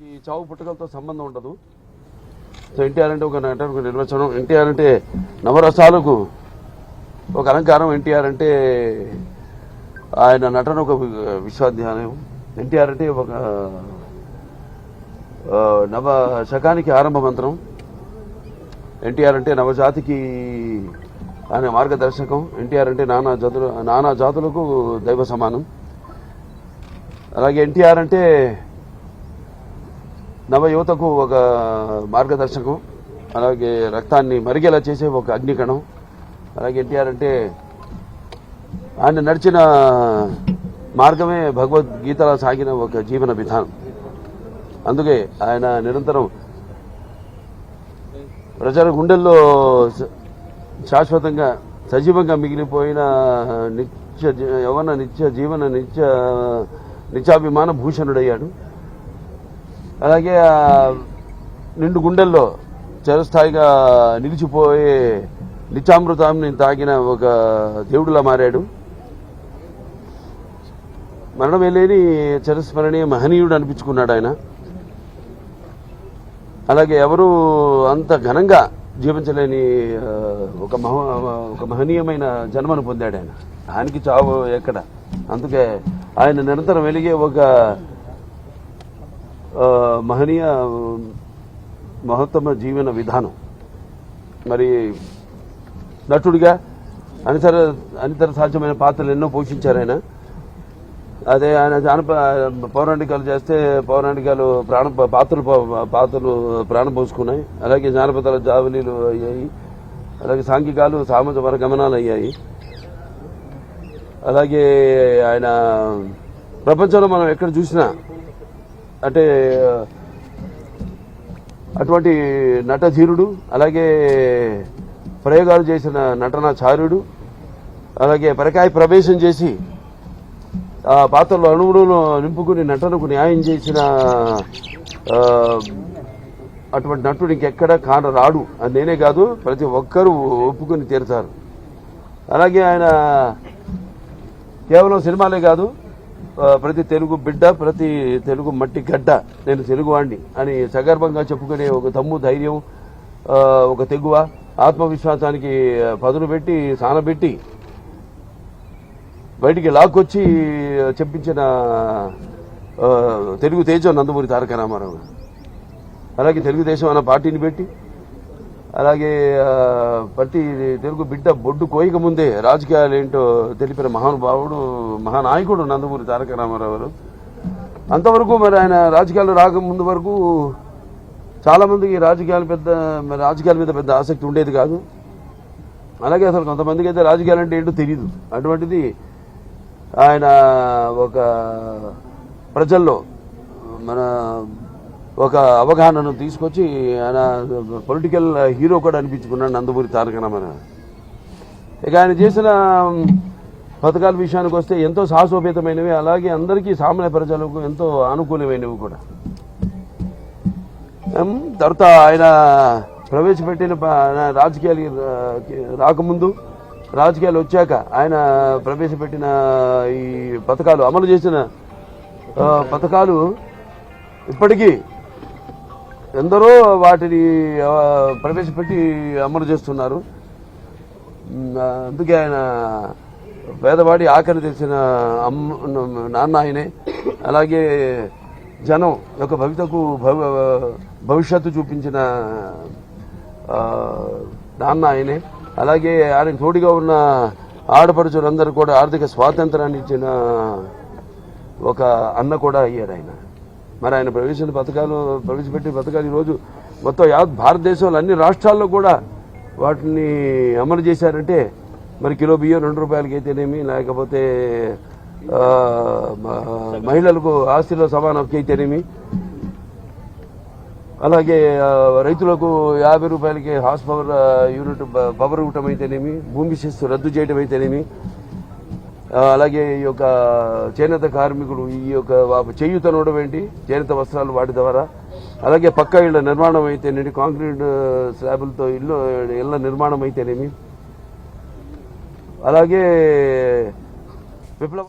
ఈ చావు పుట్టుకలతో సంబంధం ఉండదు. సో ఎన్టీఆర్ అంటే ఒక నటునికి నిర్వచనం. ఎన్టీఆర్ అంటే నవరసాలకు ఒక అలంకారం. ఎన్టీఆర్ అంటే ఆయన నటన ఒక విశ్వాధ్యానం. ఎన్టీఆర్ అంటే ఒక నవ శకానికి ఆరంభ మంత్రం. ఎన్టీఆర్ అంటే నవజాతికి ఆయన మార్గదర్శకం. ఎన్టీఆర్ అంటే నానా జాతులకు దైవ సమానం. అలాగే ఎన్టీఆర్ అంటే నవ యువతకు ఒక మార్గదర్శకం. అలాగే రక్తాన్ని మరిగేలా చేసే ఒక అగ్నికణం. అలాగే ఎన్టీఆర్ అంటే ఆయన నడిచిన మార్గమే భగవద్గీతలా సాగిన ఒక జీవన విధానం. అందుకే ఆయన నిరంతరం ప్రజల గుండెల్లో శాశ్వతంగా సజీవంగా మిగిలిపోయిన నిత్యాభిమాన భూషణుడయ్యాడు. అలాగే నిండు గుండెల్లో చిరస్థాయిగా నిలిచిపోయే నిత్యామృతాన్ని తాగిన ఒక దేవుడిలా మారాడు. మరణమే లేని చిరస్మరణీయ మహనీయుడు అనిపించుకున్నాడు ఆయన. అలాగే ఎవరు అంత ఘనంగా జీవించలేని ఒక మహనీయమైన జన్మను పొందాడు ఆయన. ఆయనకి చావు ఎక్కడ. అందుకే ఆయన నిరంతరం వెలిగే ఒక మహనీయ మహత్తమ జీవన విధానం. మరి నటుడిగా అనితర సాధ్యమైన పాత్రలు ఎన్నో పోషించారు ఆయన. అదే ఆయన పౌరాణికాలు చేస్తే పౌరాణికాలు పాత్రలు ప్రాణం పోసుకున్నాయి. అలాగే జానపదాల జావలీలు అయ్యాయి. అలాగే సాంఘికాలు సామాజిక గమనాలు అయ్యాయి. అలాగే ఆయన ప్రపంచంలో మనం ఎక్కడ చూసినా అంటే అటువంటి నటధీరుడు. అలాగే ప్రయోగాలు చేసిన నటనాచార్యుడు. అలాగే పరకాయ ప్రవేశం చేసి ఆ పాత్రలో అణువులను నింపుకుని నటనకు న్యాయం చేసిన అటువంటి నటుడు ఇంకెక్కడ కానరాడు అని నేనే కాదు, ప్రతి ఒక్కరూ ఒప్పుకుని తీరుతారు. అలాగే ఆయన కేవలం సినిమాలే కాదు, ప్రతి తెలుగు బిడ్డ, ప్రతి తెలుగు మట్టి గడ్డ, నేను తెలుగువాణ్ణి అని సగర్భంగా చెప్పుకునే ఒక దమ్ము, ధైర్యం, ఒక తెగువ, ఆత్మవిశ్వాసానికి పదును పెట్టి సానబెట్టి బయటికి లాక్కొచ్చి చెప్పించిన తెలుగు తేజం నందమూరి తారక రామారావు. అలాగే తెలుగుదేశం అన్న పార్టీని పెట్టి, అలాగే ప్రతి తెలుగు బిడ్డ బొడ్డు కోయక ముందే రాజకీయాలు ఏంటో తెలిపిన మహానుభావుడు, మహానాయకుడు నందమూరి తారక రామారావు. అంతవరకు మరి ఆయన రాజకీయాలు రాకముందు వరకు చాలా మందికి రాజకీయాల మీద పెద్ద ఆసక్తి ఉండేది కాదు. అలాగే అసలు కొంతమందికి అయితే రాజకీయాలు అంటే ఏంటో తెలియదు. అటువంటిది ఆయన ఒక ప్రజల్లో ఒక అవగాహనను తీసుకొచ్చి ఆయన పొలిటికల్ హీరో కూడా అనిపించుకున్నాడు నందమూరి తారక రామారావు. ఇక ఆయన చేసిన పథకాల విషయానికి వస్తే ఎంతో సాహసోపేతమైనవి, అలాగే అందరికీ సామాన్య ప్రజలకు ఎంతో అనుకూలమైనవి కూడా. తర్వాత ఆయన ప్రవేశపెట్టిన రాజకీయాలు రాకముందు, రాజకీయాలు వచ్చాక ఆయన ప్రవేశపెట్టిన ఈ పథకాలు, అమలు చేసిన పథకాలు ఇప్పటికీ ఎందరో వాటిని ప్రవేశపెట్టి అమలు చేస్తున్నారు. అందుకే ఆయన పేదవాడి ఆఖరి తెలిసిన నాన్న ఆయనే. అలాగే జనం యొక్క భవిష్యత్తు చూపించిన నాన్న ఆయనే. అలాగే ఆయన తోడుగా ఉన్న ఆడపడుచులందరూ కూడా ఆర్థిక స్వాతంత్రాన్ని ఇచ్చిన ఒక అన్న కూడా అయ్యారు ఆయన. మరి ఆయన ప్రవేశపెట్టిన పథకాలు ఈరోజు మొత్తం భారతదేశంలో అన్ని రాష్ట్రాల్లో కూడా వాటిని అమలు చేశారంటే మరి కిలో బియ్యం 2 రూపాయలకి అయితేనేమి, లేకపోతే మహిళలకు ఆస్తిలో సమాన హక్కు అయితేనేమి, అలాగే రైతులకు 50 రూపాయలకి హార్స్ పవర్ యూనిట్ పవర్ ఇవ్వటం అయితేనేమి, భూమి శిస్తు రద్దు చేయడం అయితేనేమి, అలాగే ఈ యొక్క చేనేత కార్మికులు ఈ యొక్క చేయూతనవడం ఏంటి, చేనేత వస్త్రాలు వాటి ద్వారా, అలాగే పక్కా ఇళ్ల నిర్మాణం అయితేనేమి, కాంక్రీట్ స్లాబులతో ఇళ్ల నిర్మాణం అయితేనేమి, అలాగే విప్లవ